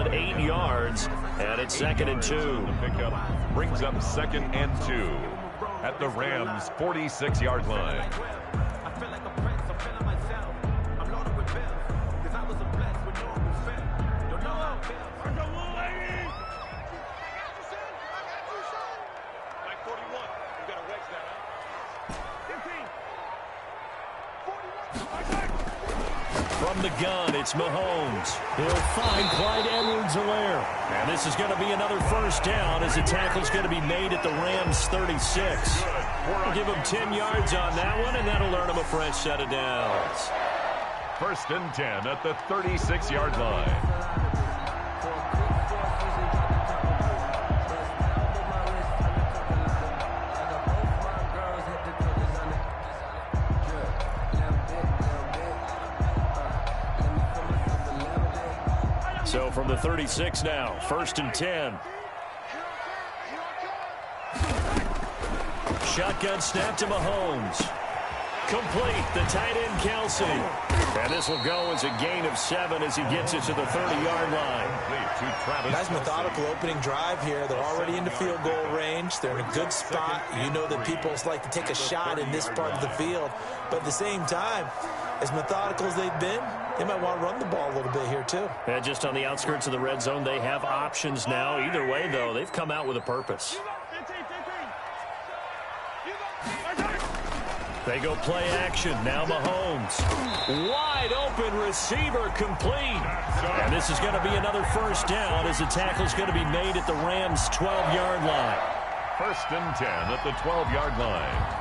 solid 8 yards, and it's 2nd and 2. The pickup brings up 2nd and 2 at the Rams' 46-yard line. From the gun, it's Mahomes. He'll find Clyde Edwards-Helaire. And this is going to be another first down as the tackle's going to be made at the Rams' 36. We'll give him 10 yards on that one, and that'll earn him a fresh set of downs. 1st and 10 at the 36-yard line. So from the 36 now, 1st and 10. Shotgun snap to Mahomes. Complete, the tight end Kelsey. And this will go as a gain of 7 as he gets it to the 30-yard line. Nice methodical opening drive here. They're already into field goal range. They're in a good spot. You know that people like to take a shot in this part of the field. But at the same time, as methodical as they've been, they might want to run the ball a little bit here too. Yeah, just on the outskirts of the red zone, they have options now. Either way, though, they've come out with a purpose. They go play action. Now Mahomes. Wide open receiver complete. And this is going to be another first down as the tackle's going to be made at the Rams' 12-yard line. 1st and 10 at the 12-yard line.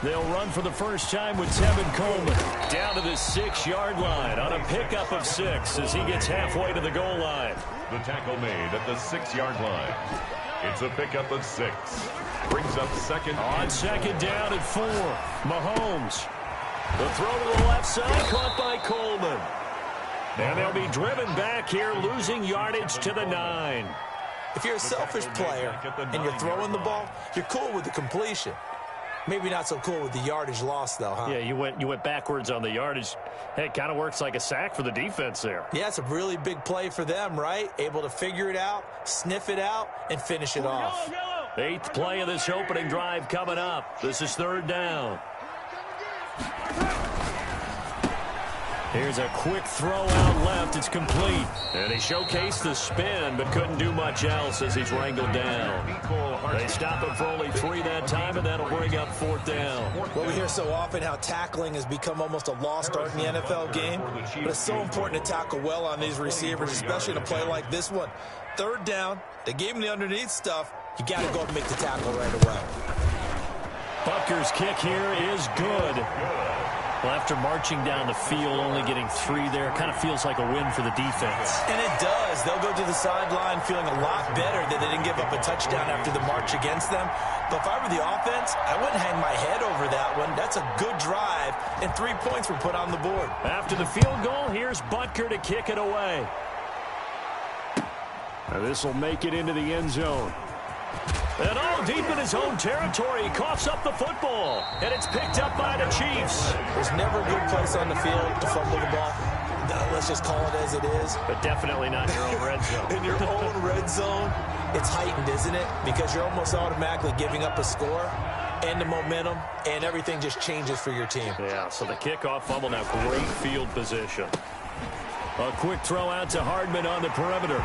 They'll run for the first time with Tevin Coleman down to the 6-yard line on a pickup of 6 as he gets halfway to the goal line. The tackle made at the 6-yard line. It's a pickup of 6. Brings up 2nd. On 2nd down at 4. Mahomes. The throw to the left side caught by Coleman. And they'll be driven back here, losing yardage to the 9. If you're a selfish player and you're throwing the ball, you're cool with the completion. Maybe not so cool with the yardage loss, though, huh? Yeah, you went backwards on the yardage. Hey, it kind of works like a sack for the defense there. Yeah, it's a really big play for them, right? Able to figure it out, sniff it out, and finish it off. 8th play of this opening drive coming up. This is 3rd down. Here's a quick throw out left. It's complete. And he showcased the spin, but couldn't do much else as he's wrangled down. They stop him for only 3 that time, and that'll bring up 4th down. Well, we hear so often how tackling has become almost a lost art in the NFL game. But it's so important to tackle well on these receivers, especially in a play like this one. 3rd down, they gave him the underneath stuff. You got to go and make the tackle right away. Butker's kick here is good. Well, after marching down the field, only getting 3 there, kind of feels like a win for the defense. And it does. They'll go to the sideline feeling a lot better that they didn't give up a touchdown after the march against them. But if I were the offense, I wouldn't hang my head over that one. That's a good drive, and 3 points were put on the board. After the field goal, here's Butker to kick it away. Now this will make it into the end zone. And all deep in his own territory, he coughs up the football. And it's picked up by the Chiefs. There's never a good place on the field to fumble the ball. Let's just call it as it is. But definitely not in your own red zone. In your own red zone, it's heightened, isn't it? Because you're almost automatically giving up a score and the momentum, and everything just changes for your team. Yeah, so the kickoff fumble, now great field position. A quick throw out to Hardman on the perimeter.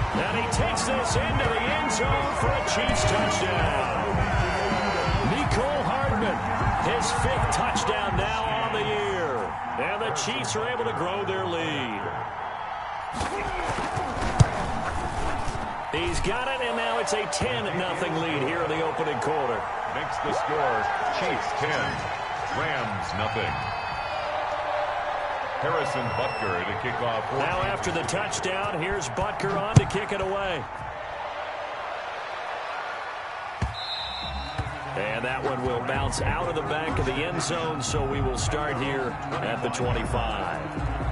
And he takes this into the end zone for a Chiefs touchdown. Mecole Hardman, his 5th touchdown now on the year. And the Chiefs are able to grow their lead. He's got it, and now it's a 10-0 lead here in the opening quarter. Makes the score Chiefs 10, Rams nothing. Harrison Butker to kick off. Now after the touchdown, here's Butker on to kick it away. And that one will bounce out of the back of the end zone, so we will start here at the 25.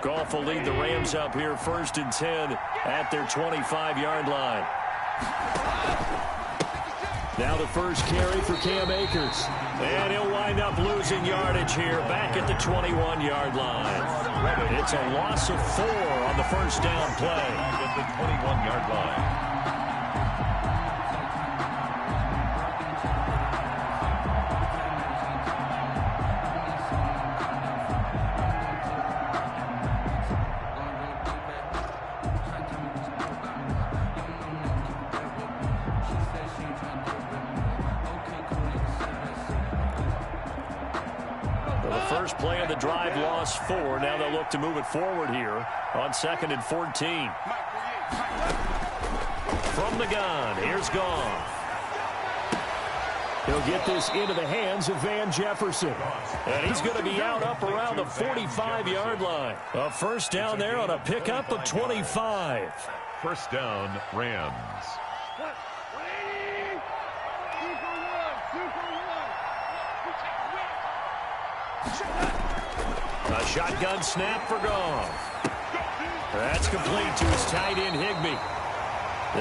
Goff will lead the Rams up here 1st and 10 at their 25-yard line. Now the first carry for Cam Akers. And he'll wind up losing yardage here back at the 21-yard line. It's a loss of 4 on the first down play. At the 21-yard line. First play of the drive, lost 4. Now they'll look to move it forward here on 2nd and 14. From the gun, here's Goff. He'll get this into the hands of Van Jefferson. And he's going to be out up around the 45-yard line. A first down there on a pickup of 25. First down, Rams. A shotgun snap for Goff. That's complete to his tight end, Higbee.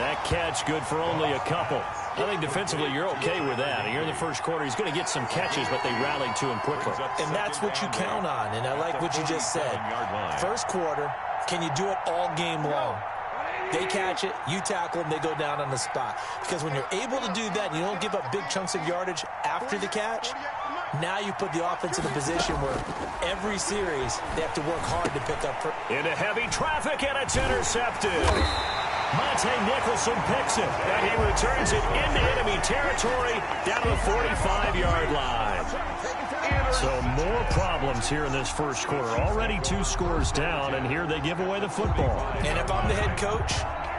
That catch good for only a couple. I think defensively you're okay with that. Here in the first quarter, he's going to get some catches, but they rallied to him quickly. And that's what you count on, and I like what you just said. First quarter, can you do it all game long? They catch it, you tackle them, they go down on the spot. Because when you're able to do that and you don't give up big chunks of yardage after the catch, now you put the offense in a position where every series they have to work hard to pick up. Into heavy traffic, and it's intercepted. Monte Nicholson picks it, and he returns it into enemy territory down to the 45-yard line. So more problems here in this first quarter. Already 2 scores down, and here they give away the football. And if I'm the head coach,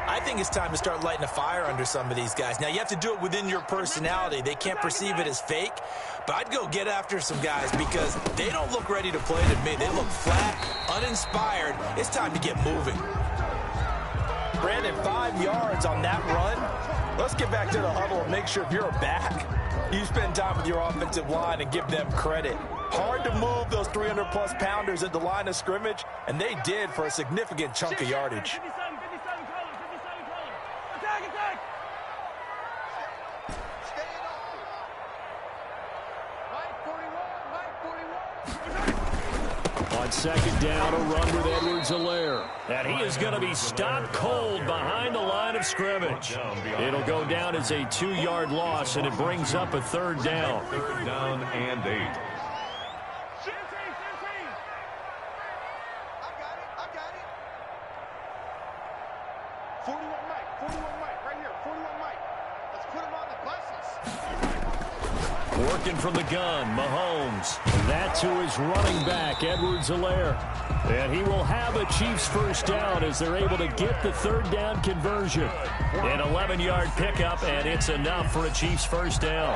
I think it's time to start lighting a fire under some of these guys. Now, you have to do it within your personality. They can't perceive it as fake. But I'd go get after some guys because they don't look ready to play to me. They look flat, uninspired. It's time to get moving. Brandon, 5 yards on that run. Let's get back to the huddle and make sure if you're back, you spend time with your offensive line and give them credit. Hard to move those 300-plus pounders at the line of scrimmage, and they did for a significant chunk of yardage. On second down, a run with Edwards-Helaire. And he is going to be stopped cold behind the line of scrimmage. It'll go down as a 2-yard loss, and it brings up a 3rd down. 3rd down and 8. Working from the gun, Mahomes. That to his running back, Edwards-Helaire. And he will have a Chiefs first down as they're able to get the 3rd down conversion. An 11-yard pickup, and it's enough for a Chiefs first down.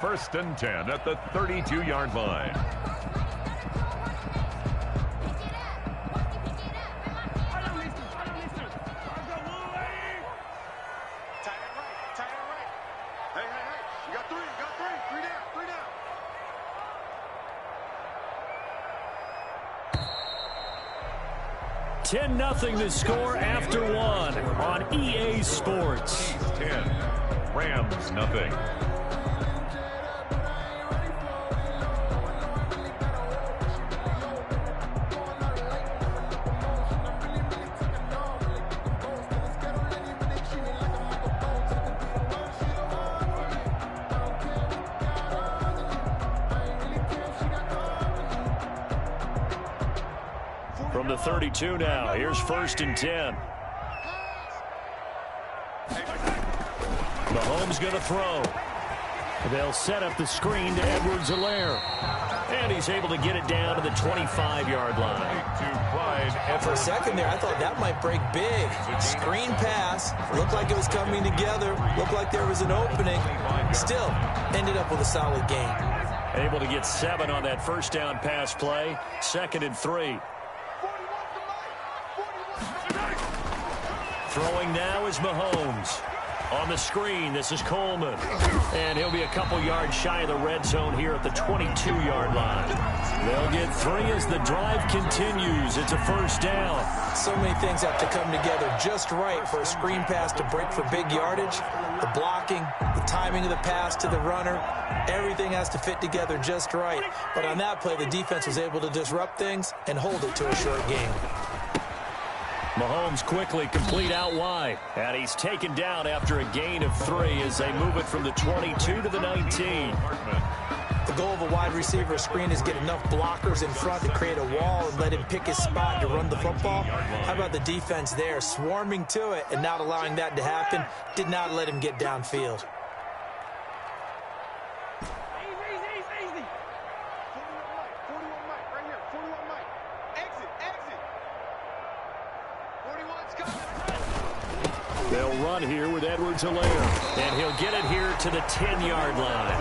1st and 10 at the 32-yard line. Nothing to score after 1 on EA Sports. 10, Rams nothing. From the 32 now, here's 1st and 10. Mahomes going to throw. They'll set up the screen to Edwards-Helaire. And he's able to get it down to the 25-yard line. For a second there, I thought that might break big. Screen pass. Looked like it was coming together. Looked like there was an opening. Still, ended up with a solid gain. Able to get 7 on that first down pass play. 2nd and 3. Throwing now is Mahomes. On the screen, this is Coleman. And he'll be a couple yards shy of the red zone here at the 22-yard line. They'll get 3 as the drive continues. It's a first down. So many things have to come together just right for a screen pass to break for big yardage. The blocking, the timing of the pass to the runner, everything has to fit together just right. But on that play, the defense was able to disrupt things and hold it to a short gain. Mahomes quickly complete out wide. And he's taken down after a gain of 3 as they move it from the 22 to the 19. The goal of a wide receiver screen is get enough blockers in front to create a wall and let him pick his spot to run the football. How about the defense there, swarming to it and not allowing that to happen? Did not let him get downfield. They'll run here with Edwards-Helaire. And he'll get it here to the 10-yard line.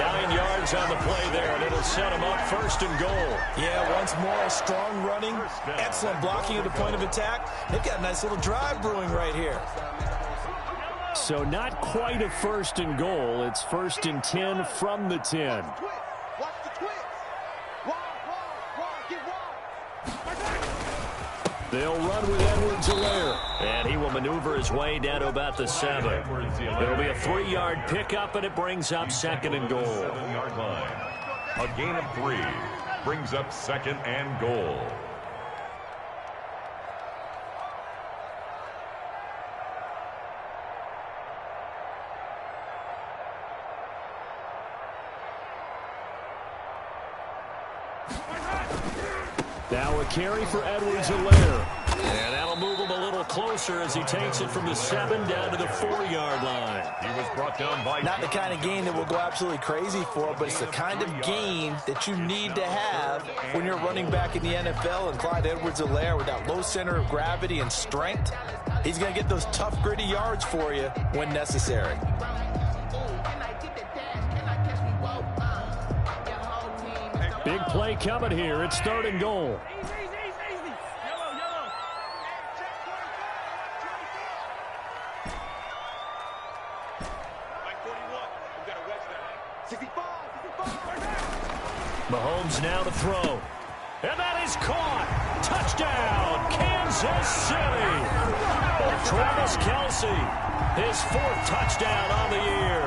9 yards on the play there, and it'll set him up 1st and goal. Yeah, once more, strong running, excellent blocking at the point of attack. They've got a nice little drive brewing right here. So not quite a 1st and goal. It's 1st and 10 from the 10. They'll run with Edwards-Helaire. And he will maneuver his way down to about the 7. There'll be a 3-yard pickup, and it brings up 2nd and goal. 7-yard line. A gain of 3 brings up 2nd and goal. Now a carry for Edwards-Helaire. And that'll move him a little closer as he takes it from the 7 down to the 4-yard line. He was brought down by... Not the kind of gain that we'll go absolutely crazy for, but it's the kind of gain that you need to have when you're running back in the NFL. And Clyde Edwards-Helaire, with that low center of gravity and strength, he's going to get those tough, gritty yards for you when necessary. Big play coming here. It's 3rd and goal. Mahomes now to throw. And that is caught. Touchdown, Kansas City. Travis Kelce, his 4th touchdown on the year.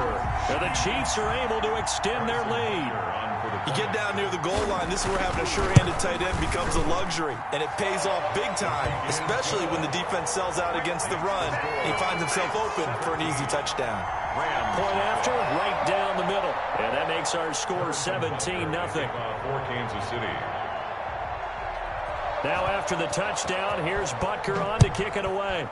And the Chiefs are able to extend their lead. You get down near the goal line, this is where having a sure-handed tight end becomes a luxury, and it pays off big time, especially when the defense sells out against the run. He finds himself open for an easy touchdown. Point after, right down the middle. And that makes our score 17-0. For Kansas City. Now after the touchdown, here's Butker on to kick it away.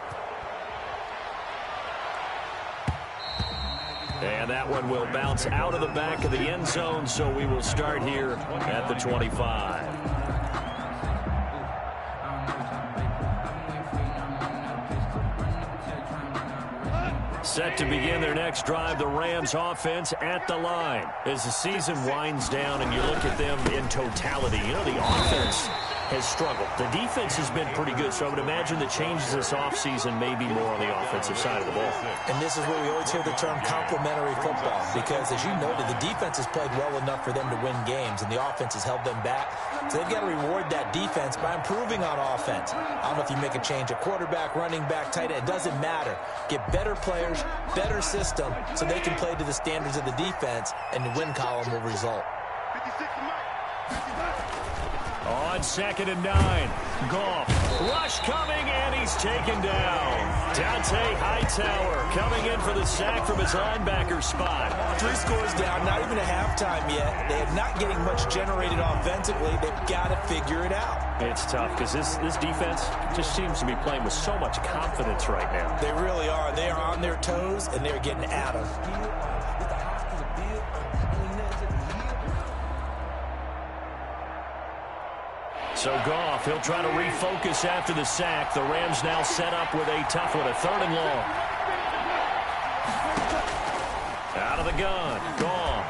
And that one will bounce out of the back of the end zone, so we will start here at the 25. Set to begin their next drive, the Rams offense at the line. As the season winds down and you look at them in totality, you know, the offense has struggled. The defense has been pretty good, so I would imagine the changes this offseason may be more on the offensive side of the ball. And this is where we always hear the term complementary football, because as you noted, the defense has played well enough for them to win games, and the offense has held them back. So they've got to reward that defense by improving on offense. I don't know if you make a change at quarterback, running back, tight end. It doesn't matter. Get better players, better system, so they can play to the standards of the defense, and the win column will result. On 2nd and 9, Goff, rush coming, and he's taken down. Dante Hightower coming in for the sack from his linebacker spot. 3 scores down, not even a halftime yet. They are not getting much generated offensively. They've got to figure it out. It's tough because this defense just seems to be playing with so much confidence right now. They really are. They are on their toes, and they're getting at them. So Goff, he'll try to refocus after the sack. The Rams now set up with a tough one, a 3rd and long. Out of the gun, Goff.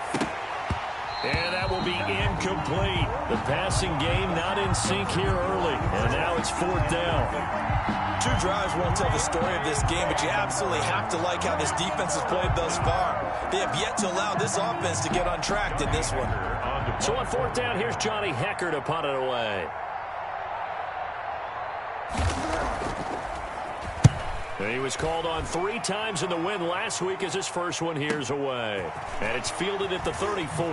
And that will be incomplete. The passing game not in sync here early. And now it's 4th down. 2 drives won't tell the story of this game, but you absolutely have to like how this defense has played thus far. They have yet to allow this offense to get on track in this one. So on 4th down, here's Johnny Hekker to punt it away. And he was called on 3 times in the win last week as his first one here's away. And it's fielded at the 34.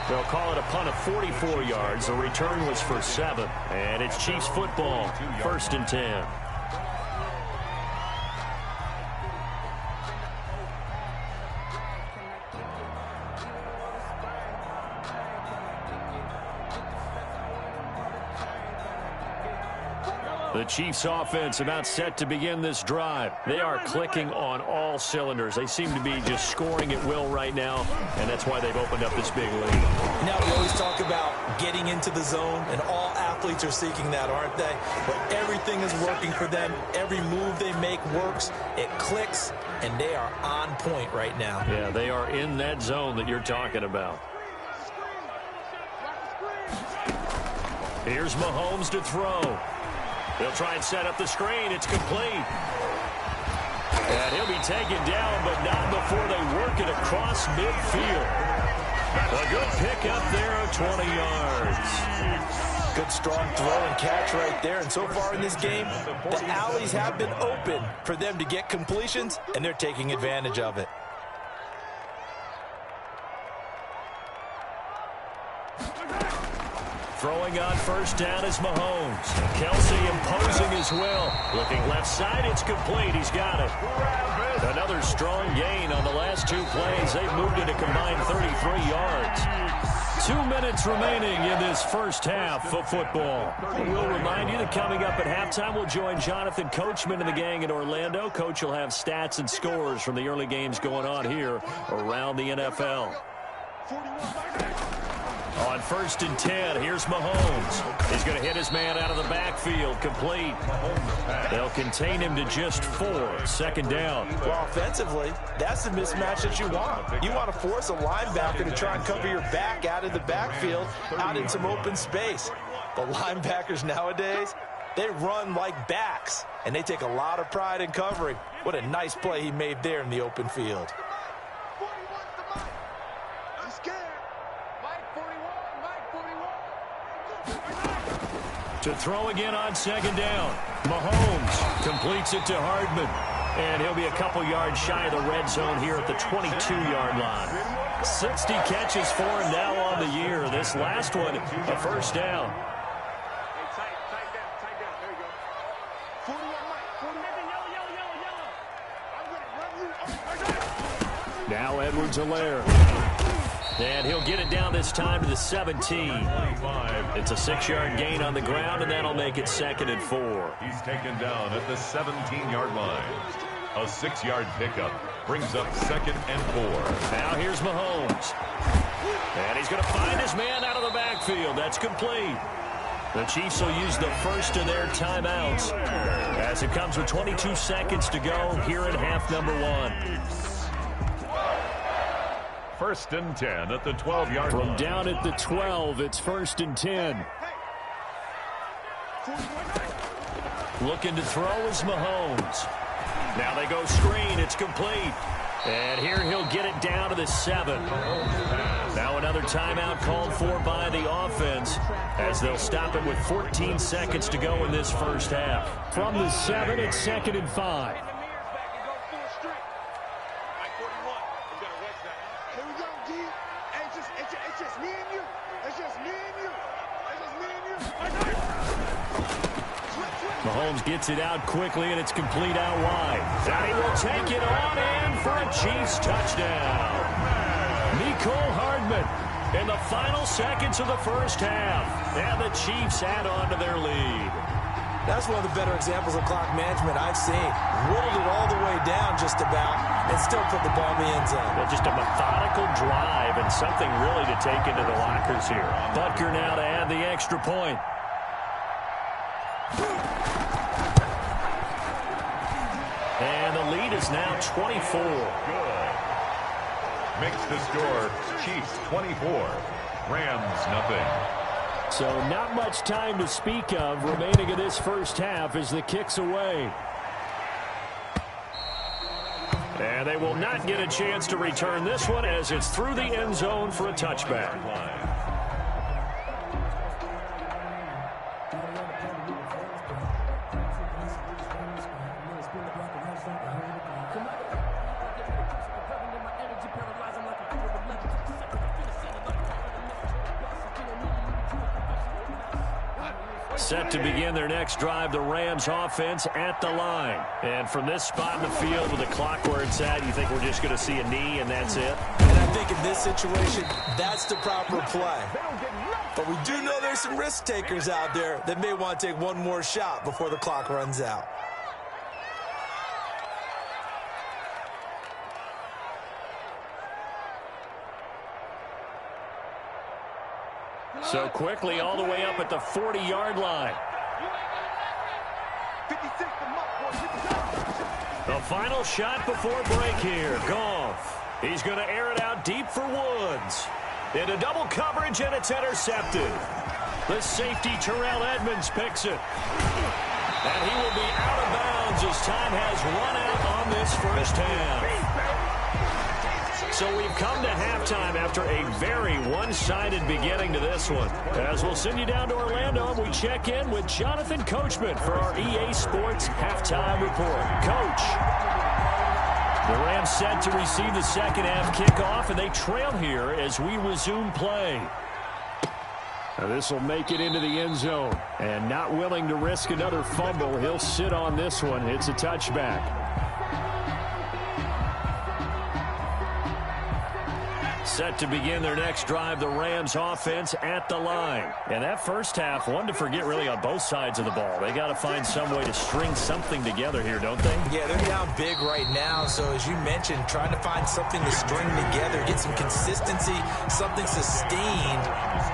They'll call it a punt of 44 yards. The return was for 7. And it's Chiefs football, 1st and 10. The Chiefs offense about set to begin this drive. They are clicking on all cylinders. They seem to be just scoring at will right now, and that's why they've opened up this big lead. Now, we always talk about getting into the zone, and all athletes are seeking that, aren't they? But everything is working for them. Every move they make works. It clicks, and they are on point right now. Yeah, they are in that zone that you're talking about. Here's Mahomes to throw. They'll try and set up the screen. It's complete. And he'll be taken down, but not before they work it across midfield. A good pickup there of 20 yards. Good strong throw and catch right there. And so far in this game, the alleys have been open for them to get completions, and they're taking advantage of it. Throwing on 1st down is Mahomes. Kelsey imposing as well. Looking left side, it's complete. He's got it. Another strong gain on the last 2 plays. They've moved it a combined 33 yards. 2 minutes remaining in this first half of football. We'll remind you that coming up at halftime, we'll join Jonathan Coachman and the gang in Orlando. Coach will have stats and scores from the early games going on here around the NFL. On 1st and 10, here's Mahomes. He's going to hit his man out of the backfield, complete. They'll contain him to just 4. 2nd down. Well, offensively, that's the mismatch that you want. You want to force a linebacker to try and cover your back out of the backfield, out in some open space. The linebackers nowadays, they run like backs, and they take a lot of pride in covering. What a nice play he made there in the open field. To throw again on 2nd down. Mahomes completes it to Hardman. And he'll be a couple yards shy of the red zone here at the 22-yard line. 60 catches for him now on the year. This last one, a 1st down. Now Edwards-Helaire. And he'll get it down this time to the 17. It's a 6-yard gain on the ground, and that'll make it 2nd and 4. He's taken down at the 17-yard line. A 6-yard pickup brings up 2nd and 4. Now here's Mahomes. And he's going to find his man out of the backfield. That's complete. The Chiefs will use the first of their timeouts as it comes with 22 seconds to go here in half number 1. 1st and 10 at the 12-yard line. From down at the 12, it's 1st and 10. Looking to throw is Mahomes. Now they go screen. It's complete. And here he'll get it down to the 7. Now another timeout called for by the offense as they'll stop it with 14 seconds to go in this first half. From the 7, it's 2nd and 5. Mahomes gets it out quickly, and it's complete out wide. And he will take it on in for a Chiefs touchdown. Mecole Hardman in the final seconds of the first half. And the Chiefs add on to their lead. That's one of the better examples of clock management I've seen. Whittled it all the way down just about and still put the ball in the end zone. Well, just a methodical drive and something really to take into the lockers here. Butker now to add the extra point. And the lead is now 24. Good. Makes the score Chiefs 24, Rams nothing. So not much time to speak of remaining in this first half as the kick's away. And they will not get a chance to return this one as it's through the end zone for a touchback. Set to begin their next drive, the Rams offense at the line. And from this spot in the field with the clock where it's at, you think we're just going to see a knee and that's it? And I think in this situation, that's the proper play. But we do know there's some risk takers out there that may want to take one more shot before the clock runs out. So quickly all the way up at the 40-yard line. The final shot before break here. Goff. He's going to air it out deep for Woods. Into double coverage, and it's intercepted. The safety, Terrell Edmonds, picks it. And he will be out of bounds as time has run out on this first half. So we've come to halftime after a very one-sided beginning to this one. As we'll send you down to Orlando, and we check in with Jonathan Coachman for our EA Sports Halftime Report. Coach, the Rams set to receive the second half kickoff, and they trail here as we resume play. Now this will make it into the end zone. And not willing to risk another fumble, he'll sit on this one. It's a touchback. Set to begin their next drive, the Rams offense at the line. And that first half, one to forget really on both sides of the ball. They got to find some way to string something together here, don't they? Yeah, they're down big right now. So as you mentioned, trying to find something to string together, get some consistency, something sustained,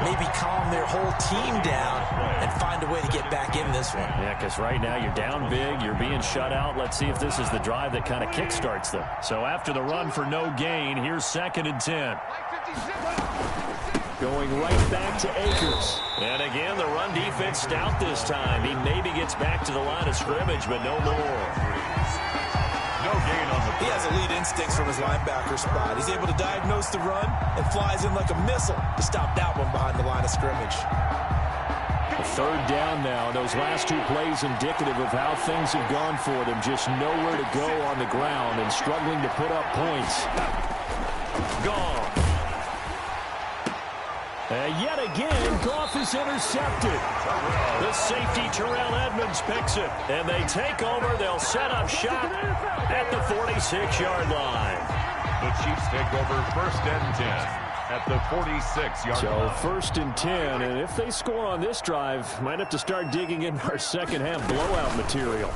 maybe calm their whole team down and find a way to get back in this one. Yeah, because right now you're down big, you're being shut out. Let's see if this is the drive that kind of kickstarts them. So after the run for no gain, here's 2nd and 10. Going right back to Akers. And again, the run defense stout this time. He maybe gets back to the line of scrimmage, but no more. No gain on the play. He has elite instincts from his linebacker spot. He's able to diagnose the run and flies in like a missile to stop that one behind the line of scrimmage. Third down now. Those last two plays indicative of how things have gone for them. Just nowhere to go on the ground and struggling to put up points. Gone. And yet again, Goff is intercepted. The safety, Terrell Edmonds, picks it. And they take over. They'll set up shop at the 46-yard line. The Chiefs take over 1st and 10 at the 46-yard line. So 1st and 10, and if they score on this drive, might have to start digging in our second half blowout material.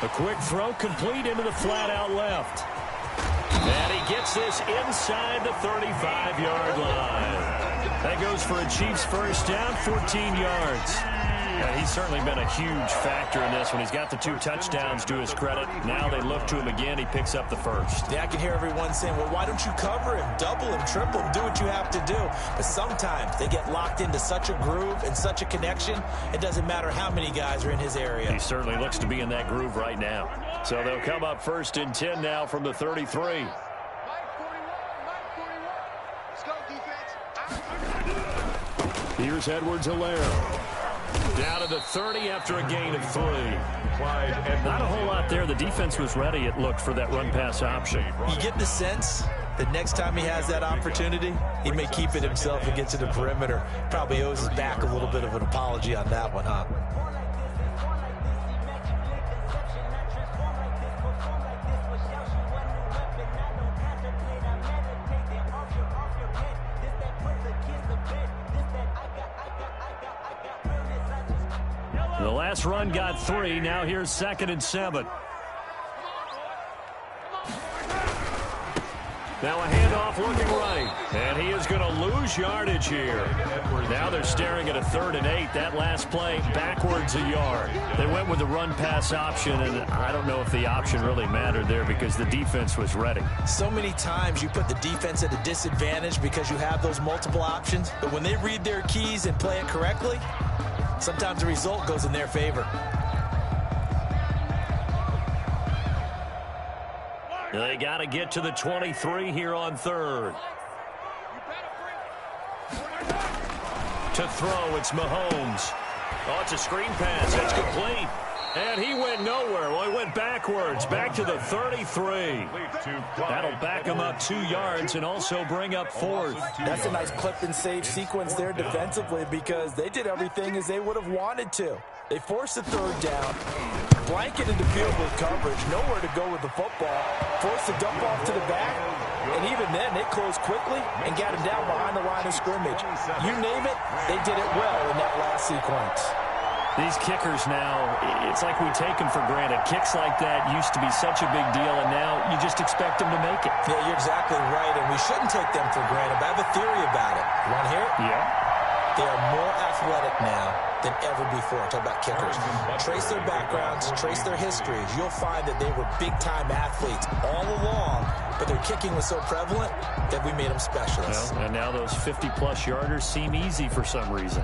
A quick throw complete into the flat out left. And he gets this inside the 35-yard line. That goes for a Chiefs first down, 14 yards. And he's certainly been a huge factor in this one. He's got the 2 touchdowns to his credit. Now they look to him again. He picks up the first. Yeah, I can hear everyone saying, well, why don't you cover him, double him, triple him, do what you have to do. But sometimes they get locked into such a groove and such a connection, it doesn't matter how many guys are in his area. He certainly looks to be in that groove right now. So they'll come up 1st and 10 now from the 33. Here's Edwards-Helaire. Down to the 30 after a gain of 3. Not a whole lot there. The defense was ready, it looked, for that run-pass option. You get the sense that next time he has that opportunity, he may keep it himself and get to the perimeter. Probably owes his back a little bit of an apology on that one, huh? The last run got 3. Now here's 2nd and 7. Now a handoff looking right. And he is going to lose yardage here. Now they're staring at a 3rd and 8. That last play backwards a yard. They went with the run-pass option, and I don't know if the option really mattered there because the defense was ready. So many times you put the defense at a disadvantage because you have those multiple options. But when they read their keys and play it correctly, sometimes the result goes in their favor. They got to get to the 23 here on 3rd. To throw, it's Mahomes. Oh, it's a screen pass. It's complete. And he went nowhere. Well, he went backwards, back to the 33. That'll back him up 2 yards and also bring up 4th. That's a nice clip and save sequence there defensively because they did everything as they would have wanted to. They forced the 3rd down, blanketed the field with coverage, nowhere to go with the football, forced the dump off to the back, and even then they closed quickly and got him down behind the line of scrimmage. You name it, they did it well in that last sequence. These kickers now, it's like we take them for granted. Kicks like that used to be such a big deal, and now you just expect them to make it. Yeah, you're exactly right, and we shouldn't take them for granted, but I have a theory about it. You want to hear it? Yeah. They are more athletic now than ever before. Talk about kickers. Trace their backgrounds, trace their histories. You'll find that they were big-time athletes all along, but their kicking was so prevalent that we made them specialists. Well, and now those 50-plus yarders seem easy for some reason.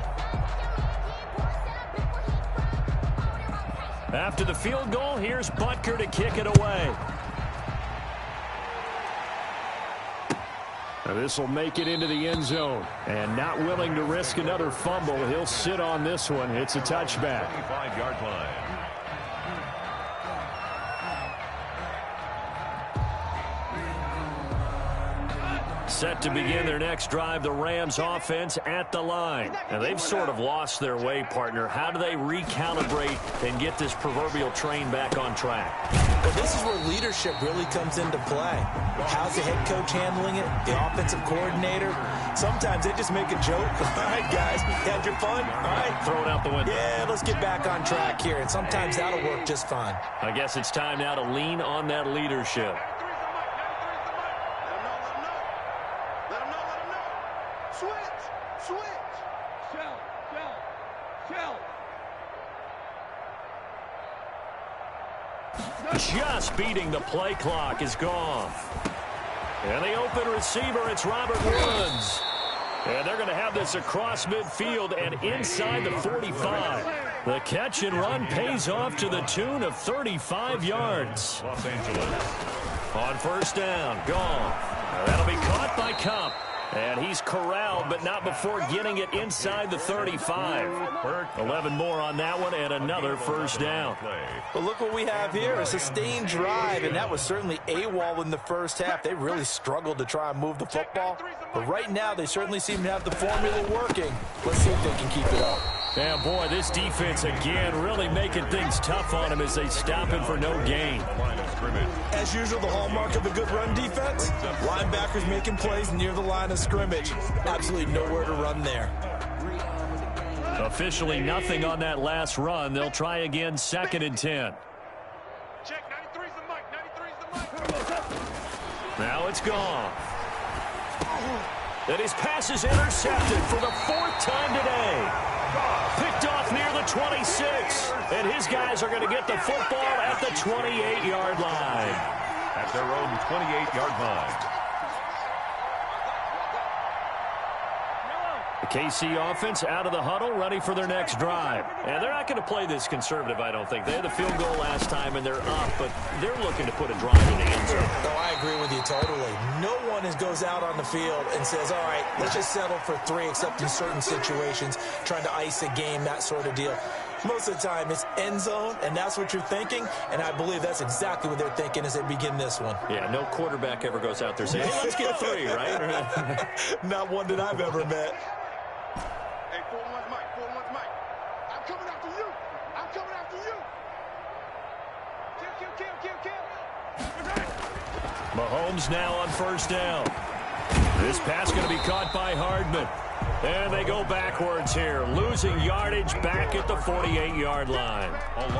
After the field goal, here's Butker to kick it away. This will make it into the end zone. And not willing to risk another fumble, he'll sit on this one. It's a touchback. 25-yard line. Set to begin their next drive, the Rams offense at the line. And they've sort of lost their way, partner. How do they recalibrate and get this proverbial train back on track? Well, this is where leadership really comes into play. How's the head coach handling it? The offensive coordinator? Sometimes they just make a joke. All right, guys, had your fun? All right. Throw it out the window. Yeah, let's get back on track here. And sometimes that'll work just fine. I guess it's time now to lean on that leadership. Just beating the play clock is gone. And the open receiver, it's Robert Woods. And they're going to have this across midfield and inside the 45. The catch and run pays off to the tune of 35 yards. Los Angeles. On 1st down, gone. That'll be caught by Kupp. And he's corralled, but not before getting it inside the 35. 11 more on that one, and another 1st down. But look what we have here, a sustained drive, and that was certainly AWOL in the first half. They really struggled to try and move the football. But right now, they certainly seem to have the formula working. Let's see if they can keep it up. Yeah, boy, this defense again really making things tough on him as they stop him for no gain. As usual, the hallmark of a good run defense, linebackers making plays near the line of scrimmage. Absolutely nowhere to run there. Officially nothing on that last run. They'll try again, 2nd and 10. Check, 93's the mic, 93's the mic. Now it's gone. And his pass is intercepted for the 4th time today. Picked off near the 26. And his guys are going to get the football at the 28-yard line. At their own 28-yard line. The KC offense out of the huddle, ready for their next drive. And they're not going to play this conservative, I don't think. They had the field goal last time, and they're up, but they're looking to put a drive in the end zone. No, I agree with you totally. No one goes out on the field and says, all right, let's just settle for 3, except in certain situations, trying to ice a game, that sort of deal. Most of the time, it's end zone, and that's what you're thinking, and I believe that's exactly what they're thinking as they begin this one. Yeah, no quarterback ever goes out there saying, hey, let's get 3, right? Not one that I've ever met. Hey, 4-1's Mike, 4-1's Mike. I'm coming after you. I'm coming after you. Kill. Mahomes now on 1st down. This pass going to be caught by Hardman. And they go backwards here, losing yardage back at the 48-yard line.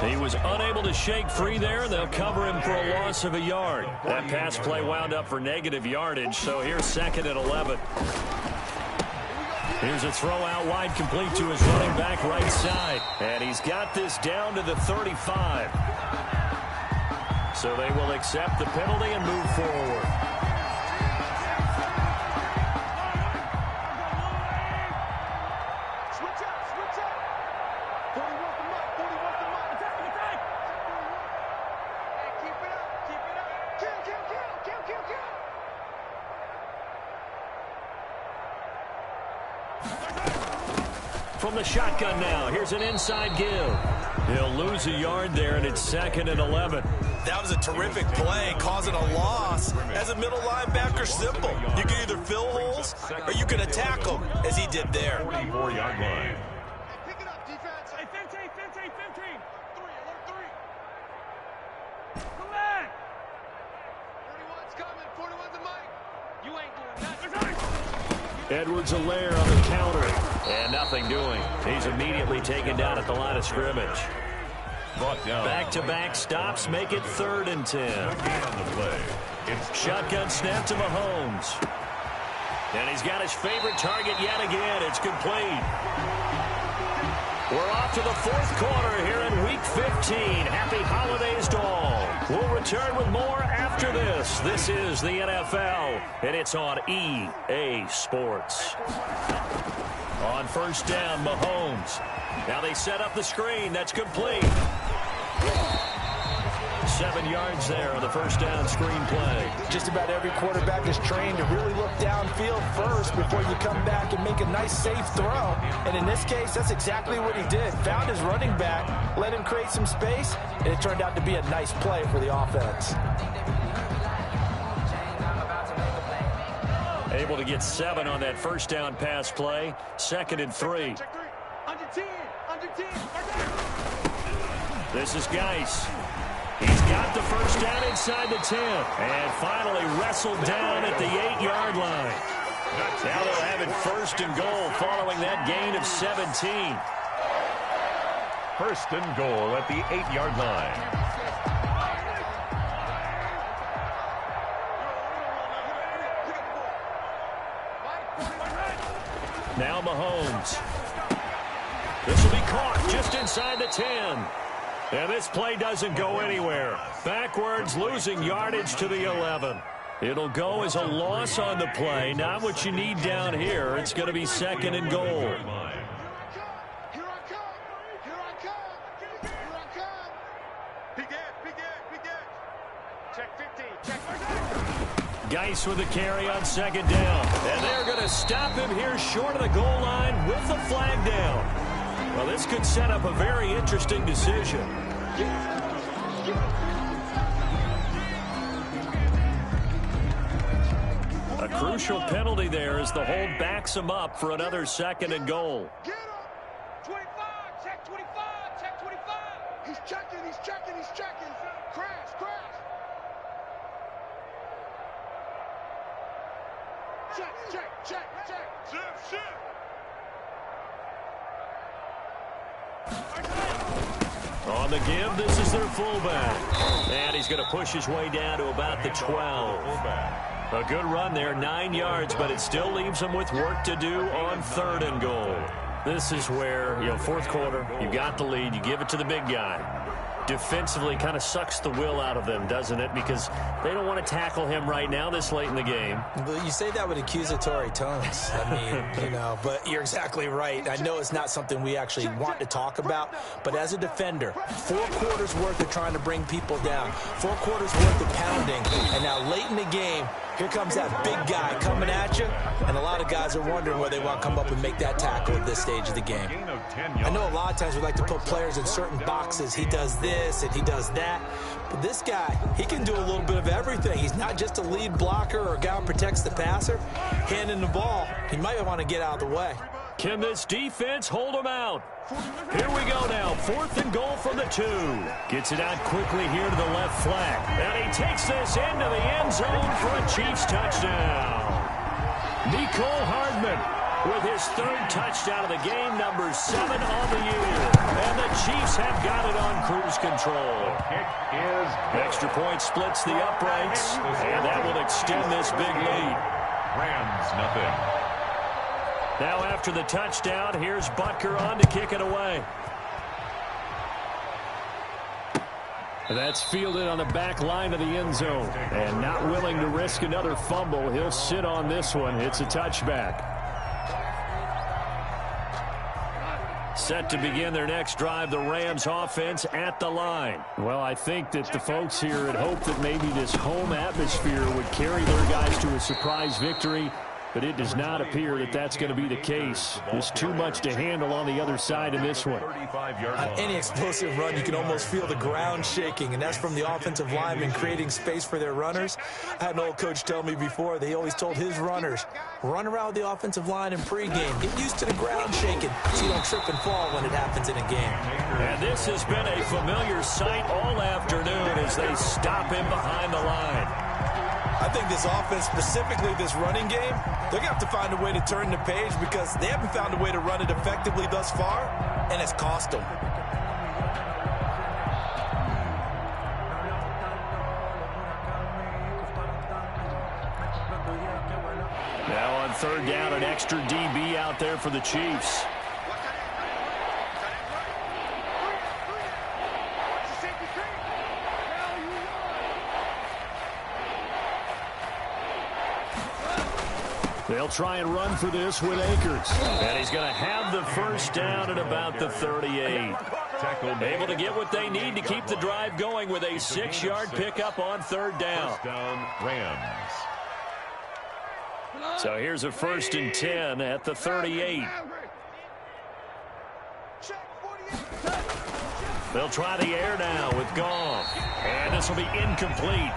He was unable to shake free there, and they'll cover him for a loss of a yard. That pass play wound up for negative yardage, so here's 2nd and 11. Here's a throw out wide, complete to his running back right side. And he's got this down to the 35. So they will accept the penalty and move forward. From the shotgun now, here's an inside give. He'll lose a yard there, and it's 2nd and 11. That was a terrific play, causing a loss. As a middle linebacker, simple. You can either fill holes or you can attack them, as he did there. 44-yard line. Pick it up, defense. Hey, 15. 3, alert 3. Come back. 41's coming. 41's the mic. You ain't doing nothing. Edwards-Helaire on the counter, and nothing doing. He's immediately taken down at the line of scrimmage. Back-to-back stops make it 3rd and 10. Shotgun snap to Mahomes. And he's got his favorite target yet again. It's complete. We're off to the 4th quarter here in Week 15. Happy holidays to all. We'll return with more after this. This is the NFL, and it's on EA Sports. On 1st down, Mahomes. Now they set up the screen. That's complete. 7 yards there on the 1st down screen play. Just about every quarterback is trained to really look downfield first before you come back and make a nice, safe throw. And in this case, that's exactly what he did. Found his running back, let him create some space, and it turned out to be a nice play for the offense. Able to get 7 on that 1st down pass play. 2nd and 3. Under 10. This is Geis. He's got the 1st down inside the 10. And finally wrestled down at the 8-yard line. Now they'll have it 1st and goal following that gain of 17. 1st and goal at the 8-yard line. Now Mahomes. This will be caught just inside the 10. And this play doesn't go anywhere. Backwards, losing yardage to the 11. It'll go as a loss on the play. Not what you need down here. It's going to be 2nd and goal. Here I come. Big edge. Check 15. Check 15. Geis with the carry on 2nd down. And they're going to stop him here short of the goal line with the flag down. Well, this could set up a very interesting decision. A crucial penalty there as the hold backs him up for another 2nd and goal. Get him. 25. Check 25. Check 25. He's checking. Crash. Check. Shift. On the give, this is their fullback. And he's going to push his way down to about the 12. A good run there, 9 yards, but it still leaves him with work to do on 3rd and goal. This is where, 4th quarter, you got the lead, you give it to the big guy. Defensively kind of sucks the will out of them, doesn't it? Because they don't want to tackle him right now this late in the game. You say that with accusatory tones. I mean, but you're exactly right. I know it's not something we actually want to talk about, but as a defender, 4 quarters worth of trying to bring people down, 4 quarters worth of pounding, and now late in the game, here comes that big guy coming at you, and a lot of guys are wondering whether they want to come up and make that tackle at this stage of the game. I know a lot of times we like to put players in certain boxes. He does this and he does that. But this guy, he can do a little bit of everything. He's not just a lead blocker or a guy who protects the passer. Handing the ball, he might want to get out of the way. Can this defense hold him out? Here we go now. 4th and goal from the 2. Gets it out quickly here to the left flank. And he takes this into the end zone for a Chiefs touchdown. Mecole Hardman with his third touchdown of the game, number 7 on the year. And the Chiefs have got it on cruise control. Extra point splits the uprights, and that will extend this big lead. Rams nothing. Now after the touchdown, here's Butker on to kick it away. That's fielded on the back line of the end zone. And not willing to risk another fumble, he'll sit on this one. It's a touchback. Set to begin their next drive, the Rams offense at the line. Well, I think that the folks here had hoped that maybe this home atmosphere would carry their guys to a surprise victory, but it does not appear that that's going to be the case. There's too much to handle on the other side in this one. On any explosive run, you can almost feel the ground shaking, and that's from the offensive linemen creating space for their runners. I had an old coach tell me before, they always told his runners, run around the offensive line in pregame. Get used to the ground shaking so you don't trip and fall when it happens in a game. And this has been a familiar sight all afternoon as they stop him behind the line. I think this offense, specifically this running game, they're going to have to find a way to turn the page because they haven't found a way to run it effectively thus far, and it's cost them. Now on third down, an extra DB out there for the Chiefs. They'll try and run for this with Akers. And he's going to have the first down at about the 38. Able to get what they need to keep the drive going with a 6-yard pickup on third down. First down, Rams. So here's a 1st and 10 at the 38. They'll try the air now with Goff. And this will be incomplete.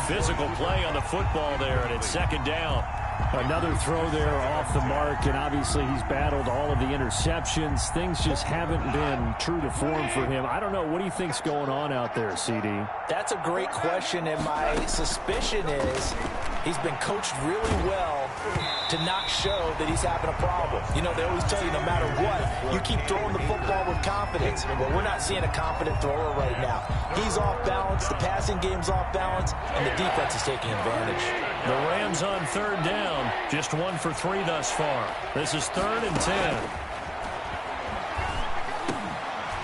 Physical play on the football there, and it's 2nd down. Another throw there off the mark, and obviously he's battled all of the interceptions. Things just haven't been true to form for him. I don't know. What do you think's going on out there, CD? That's a great question, and my suspicion is he's been coached really well to not show that he's having a problem. You know, they always tell you no matter what, you keep throwing the football with confidence. Well, we're not seeing a confident thrower right now. He's off balance, the passing game's off balance, and the defense is taking advantage. The Rams on third down, just 1 for 3 thus far. This is 3rd and 10.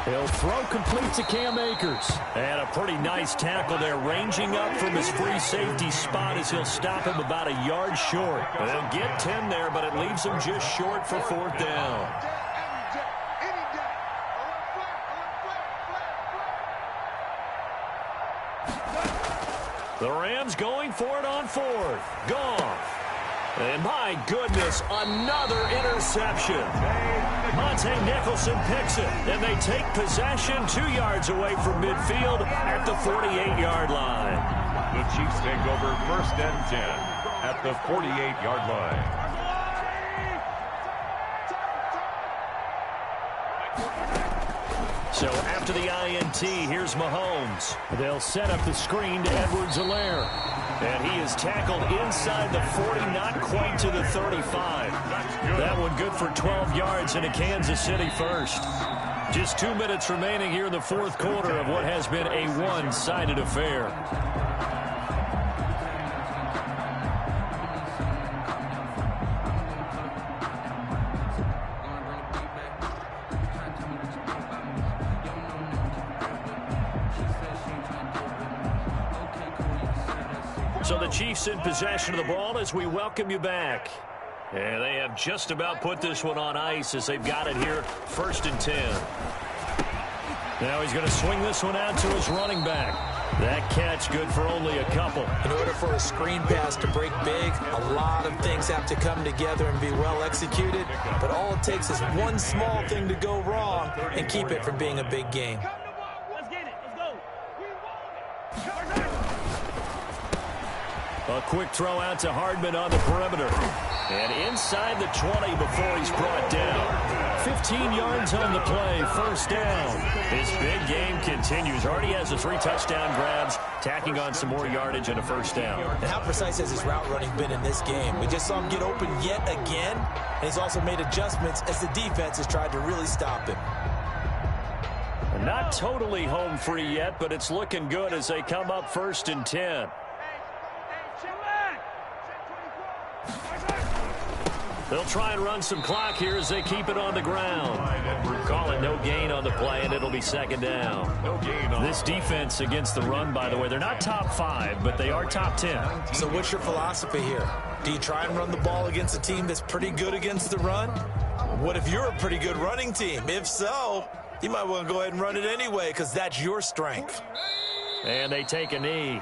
He'll throw complete to Cam Akers. And a pretty nice tackle there, ranging up from his free safety spot as he'll stop him about a yard short. They'll get 10 there, but it leaves him just short for 4th down. The Rams going for it on 4th. Goff. And my goodness, another interception. Monte Nicholson picks it, and they take possession 2 yards away from midfield at the 48-yard line. The Chiefs take over 1st and 10 at the 48-yard line. So after the INT, here's Mahomes. They'll set up the screen to Edwards-Helaire. And he is tackled inside the 40, not quite to the 35. That one good for 12 yards and a Kansas City first. Just 2 minutes remaining here in the 4th quarter of what has been a one-sided affair. So the Chiefs in possession of the ball as we welcome you back. And they have just about put this one on ice as they've got it here, 1st and 10. Now he's going to swing this one out to his running back. That catch good for only a couple. In order for a screen pass to break big, a lot of things have to come together and be well executed. But all it takes is one small thing to go wrong and keep it from being a big game. A quick throw out to Hardman on the perimeter. And inside the 20 before he's brought down. 15 yards on the play, first down. His big game continues. Already has the 3 touchdown grabs, tacking on some more yardage and a first down. And how precise has his route running been in this game? We just saw him get open yet again, and he's also made adjustments as the defense has tried to really stop him. Not totally home free yet, but it's looking good as they come up 1st and 10. They'll try and run some clock here as they keep it on the ground. Call it no gain on the play, and it'll be 2nd down. This defense against the run, by the way, they're not top 5, but they are top 10. So what's your philosophy here? Do you try and run the ball against a team that's pretty good against the run? What if you're a pretty good running team? If so, you might want to go ahead and run it anyway because that's your strength. And they take a knee.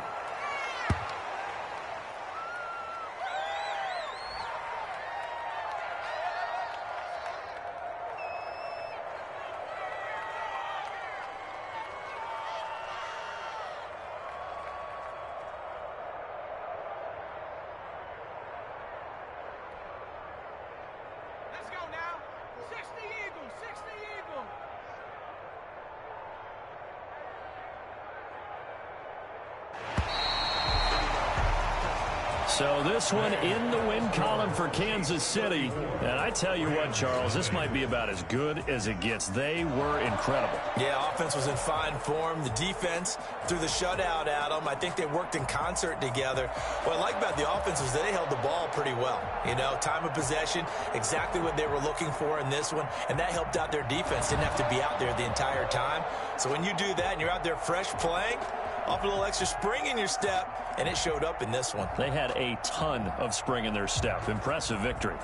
So this one in the win column for Kansas City. And I tell you what, Charles, this might be about as good as it gets. They were incredible. Yeah, offense was in fine form. The defense threw the shutout at them. I think they worked in concert together. What I like about the offense was that they held the ball pretty well. You know, time of possession, exactly what they were looking for in this one. And that helped out their defense. Didn't have to be out there the entire time. So when you do that and you're out there fresh playing, off a little extra spring in your step, and it showed up in this one. They had a ton of spring in their step. Impressive victory.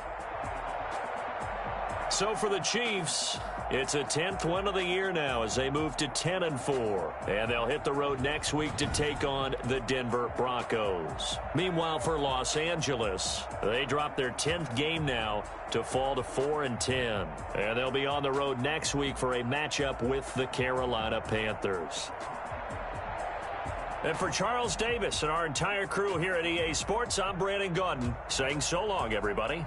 So for the Chiefs, it's a 10th win of the year now as they move to 10-4. And they'll hit the road next week to take on the Denver Broncos. Meanwhile, for Los Angeles, they drop their 10th game now to fall to 4-10. And they'll be on the road next week for a matchup with the Carolina Panthers. And for Charles Davis and our entire crew here at EA Sports, I'm Brandon Gaudin saying so long, everybody.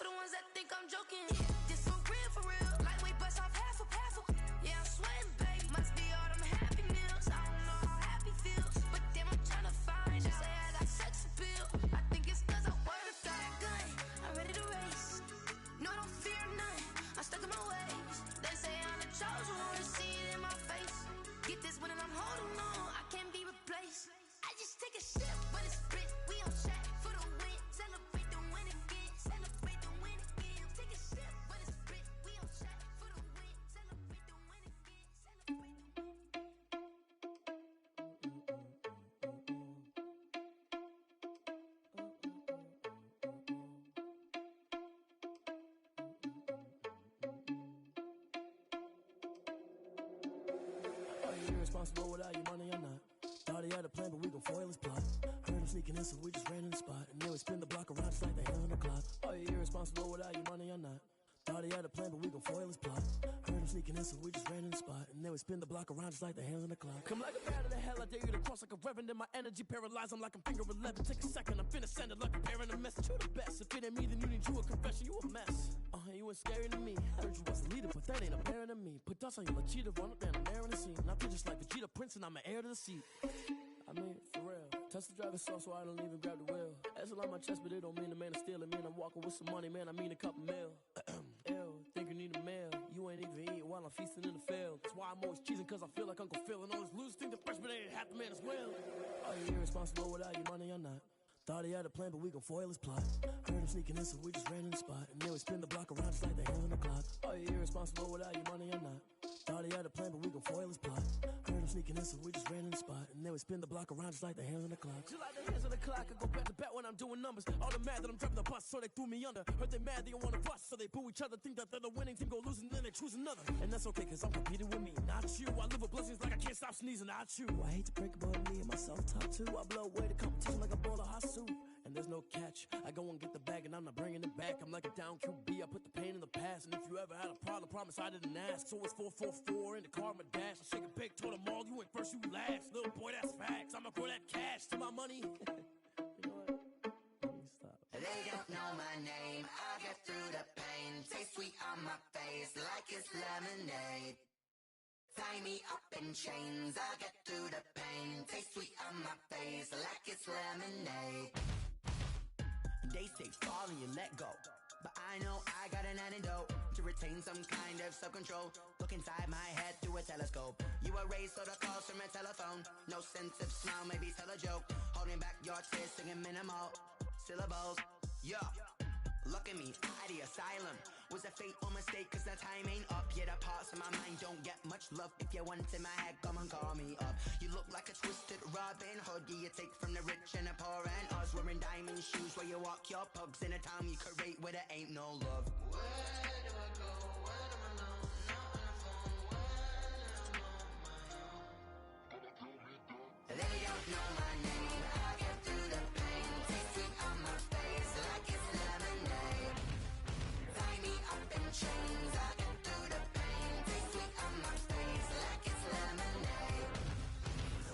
the ones that think I'm joking. This for real. Lightweight bust off half a. Yeah, I'm sweating, babe. Must be all them happy meals. I don't know how happy feels, but damn, I'm trying to find. She say I got sex appeal. I think it's 'cause I word of got a gun. I'm ready to race. No, I don't fear none. I'm stuck in my ways. They say I'm the chosen one. See it in my face. Get this when I'm holding on. I can't be replaced. I just take a sip, but it's split. We on chat for the win. Celebrate the win again. Celebrate the win again. Take a sip, but it's split. We on chat for the win. Celebrate the win again. Celebrate the win. Are you irresponsible without your money or not? Thought he had a plan, but we gon' foil his plot. Heard him sneaking in, so we just ran in the spot. And then we spin the block around just like the hand on the clock. Are you irresponsible without your money or not? Thought he had a plan, but we gon' foil his plot. Heard him sneaking in, so we just ran in the spot. And then we spin the block around just like the hands on the clock. Come like a bat of the hell, I dare you to cross like a reverend. In my energy paralyzed, I'm like I'm finger 11. Take a second, I'm finna send it like a parent a message. You the best, if it ain't me, then you need you a confession. You a mess, you ain't scary to me. Heard you was a leader, but that ain't apparent to me. Put dust on you, like cheetah, run up down, I'm there in the scene. I feel just like Vegeta Prince, and I'm an heir to the seat. I mean, for real. Touch the driver's soft, so I don't even grab the wheel. That's a lot on my chest, but it don't mean the man is stealing. Man, I'm walking with some money, man, I mean a couple mil. Ew, think you need a meal. You ain't even eating while I'm feasting in the field. That's why I'm always cheesing, cause I feel like Uncle Phil. And all this loose think the freshman ain't half the man as well. Are you irresponsible without your money or not? Thought he had a plan, but we gon' foil his plot. Heard him sneaking in, so we just ran in the spot. And then we spin the block around just like the hands on the clock. Are you irresponsible without your money or not? Thought he had a plan, but we gon' foil his plot. Heard him sneaking in, so we just ran in the spot. And then we spin the block around just like the hands on the clock. Just like the hands on the clock, I go back to back when I'm doing numbers. All the mad that I'm driving the bus, so they threw me under. Heard they mad, they don't wanna bust, so they boo each other. Think that they're the winning team, go losing, then they choose another. And that's okay, cause I'm competing with me, not you. I live with blessings like I can't stop sneezing, not you. I hate to break it, but me and my self-talk too. I blow away the competition like a bowl of hot soup. And there's no catch. I go and get the bag and I'm not bringing it back. I'm like a down QB, I put the pain in the past. And if you ever had a problem, promise I didn't ask. So it's 444 in the car, my dash. I shake a big, told them all, you went first, you last. Little boy, that's facts. I'ma grow that cash to my money. You know what? Let me stop. They don't know my name, I get through the pain. Taste sweet on my face like it's lemonade. Tie me up in chains, I get through the pain. Taste sweet on my face like it's lemonade. They say fall and you let go, but I know I got an antidote to retain some kind of self-control. Look inside my head through a telescope. You erase all the calls from a telephone. No sense of smile, maybe tell a joke. Holding back your tears, singing minimal syllables. Yeah, look at me, at the asylum. Was a fate or mistake, cause the time ain't up. Yet the parts of my mind don't get much love. If you want in my head, come and call me up. You look like a twisted Robin Hood. Yeah, you take from the rich and the poor and us. Wearing diamond shoes where you walk your pugs. In a town you create where there ain't no love. Where do I go? When am I alone? Not on the phone. When I'm on my own. They don't know my name. I get through the pain. Taste sweet on my face like it's lemonade. Tie me up in chains. I get through the pain. Taste sweet on my face like it's lemonade.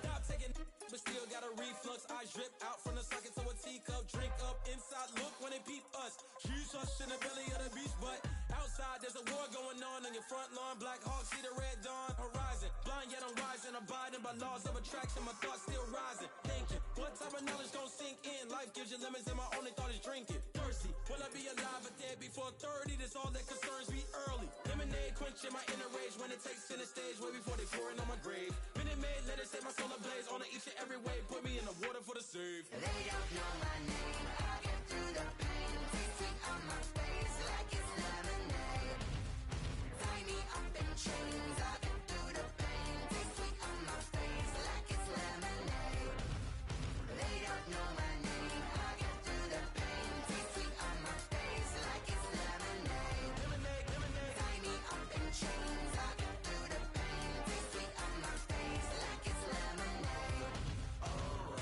Stop taking, but still got a reflux. I drip out from the socket to a teacup. Drink up inside. Look when they peep us. Choose us in the belly of the beast, but outside there's a war going on your front lawn. Black Hawk see the red dawn horizon. Blind yet I'm rising, abiding by laws of attraction. My thoughts still rising. Thinking, what type of knowledge don't sink in? Life gives you limits, and my only thought is drinking. Thirsty, will I be alive or dead before 30? That's all that concerns me early. Lemonade quenching my inner rage when it takes center stage, way before they pouring on my grave. Minute Maid, let it set my soul ablaze on each and every way. Put me in the water for the save. They don't know my name. I get through the pain. Taste sweet on my face like it's lemonade. Tie me up in chains. I get through the pain. Taste sweet on my face like it's lemonade. They don't know my name. I get through the pain. Taste sweet on my face like it's lemonade. Lemonade, lemonade. Tie me up in chains. I get through the pain. Taste sweet on my face like it's lemonade. Oh.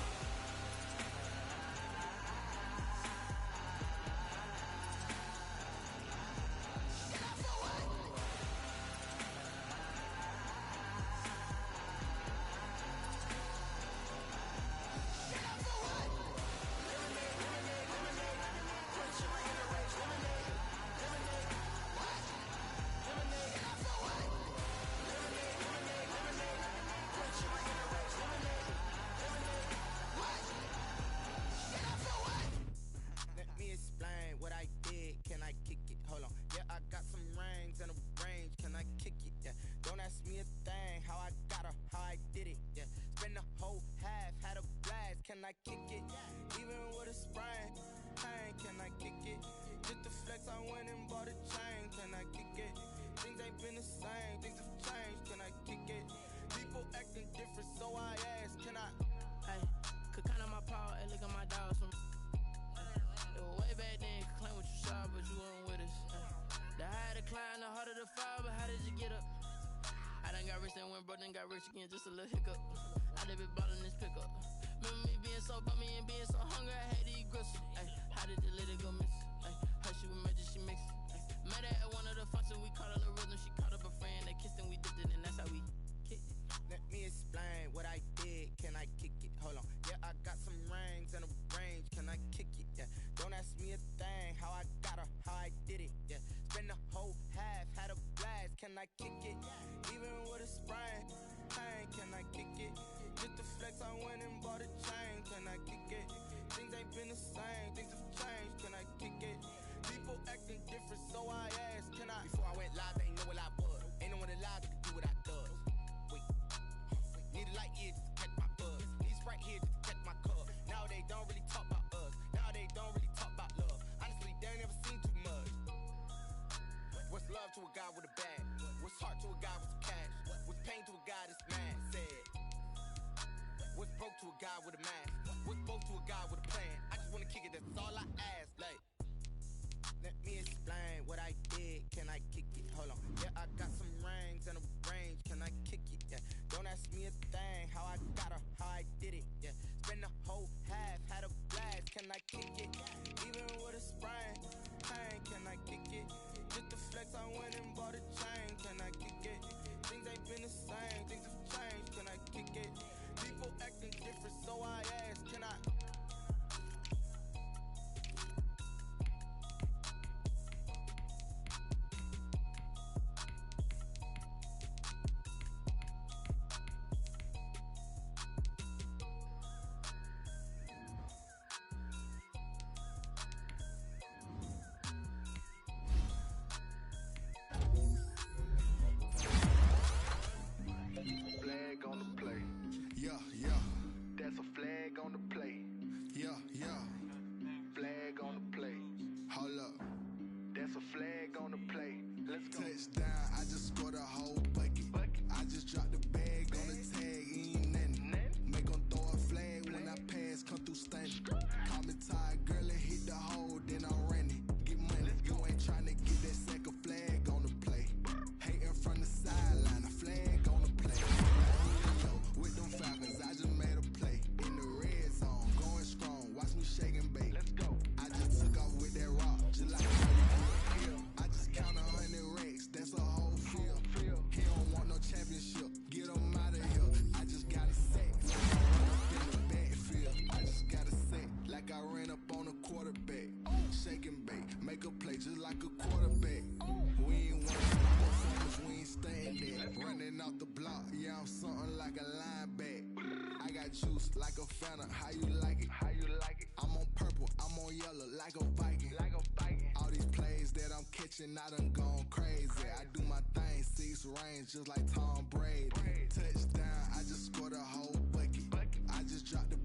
flex, I went and bought a chain. Can I kick it? Things ain't been the same, things have changed. Can I kick it? People acting different, so I asked, can I? Hey, could count on my power, hey, look at my dogs from. It was way back then, could claim what you saw, but you weren't with us. The higher the climb, the harder the fall, but how did you get up? I done got rich and went broke, then got rich again, just a little hiccup. I done been ballin' this pickup. Remember me being so bummy and being so hungry, I had to eat gristle. Ay, how did the lady go miss? Ay, her she was magic, she mixed. Met her at one of the functions, we caught her the rhythm. She caught up a friend, they kissed and we dipped it, and that's how we kicked it. Let me explain what I did. Can I kick it? Hold on. Yeah, I got some rings and a range. Can I kick it? Yeah. Don't ask me a thing. How I got her, how I did it. Yeah. Spend the whole half, had a blast. Can I kick it? Even with a sprain. Pain, can I kick it? Just the flex, I went and bought a chain. Can I kick it? Things ain't been the same. Things have changed. Can I kick it? People acting different, so I asked, can I? Before I went live, they ain't know what I was. Ain't no one alive that could do what I does. Wait. Need a light here just to catch my buzz. Need Sprite here just to catch my cup. Now they don't really talk about us. Now they don't really talk about love. Honestly, they ain't never seen too much. What's love to a guy with a bag? What's heart to a guy with some cash? What's pain to a guy that's mad? Said. What's broke to a guy with a mask? What's broke to a guy with a plan? I just wanna kick it, that's all I ask. Like, let me explain what I did. Can I kick it? Hold on. Yeah, I got some rings and a range. Can I kick it? Yeah. Don't ask me a thing. How I got her, how I did it. Yeah. Spend the whole half, had a blast. Can I kick it? Even with a sprain. Pain, can I kick it? Just the flex, I went and bought a chain. Can I kick it? Things ain't been the same. Things have changed. Can I kick it? People acting different, so I asked, can I? Flag on the play. Yeah, yeah. That's a flag on the play. Yeah, yeah. Flag on the play. Hold up. That's a flag on the play. Let's go. Touchdown, I just scored a whole bucket. I just dropped the bag on the tag, ain't nothing. Make 'em throw a flag when I pass, come through stunning. Call me tired, girl, and hit the hole, then I'm running. Get money, you ain't tryna get that second flag on the play. Hating from the sideline, a flag on the play. With them Falcons, I just made a play. In the red zone, going strong, watch me shake and bake. Let's go. I just took off with that rock, just like I just count 100 racks, that's a whole field. He don't want no championship, get him out of here. I just got a sack, like I run up in the backfield. I just got a sack, like I ran up on a quarterback. Shake and bake, make a play just like a quarterback. We ain't winning no performance, we ain't staying there. Running off the block, yeah, I'm something like a linebacker. I got juice like a Fanta, how you like it? How you like it? I'm on purple, I'm on yellow, like a Viking. Like a Viking. All these plays that I'm catching, I done gone crazy. I do my thing, 6 range, just like Tom Brady. Touchdown, I just scored a whole bucket. I just dropped the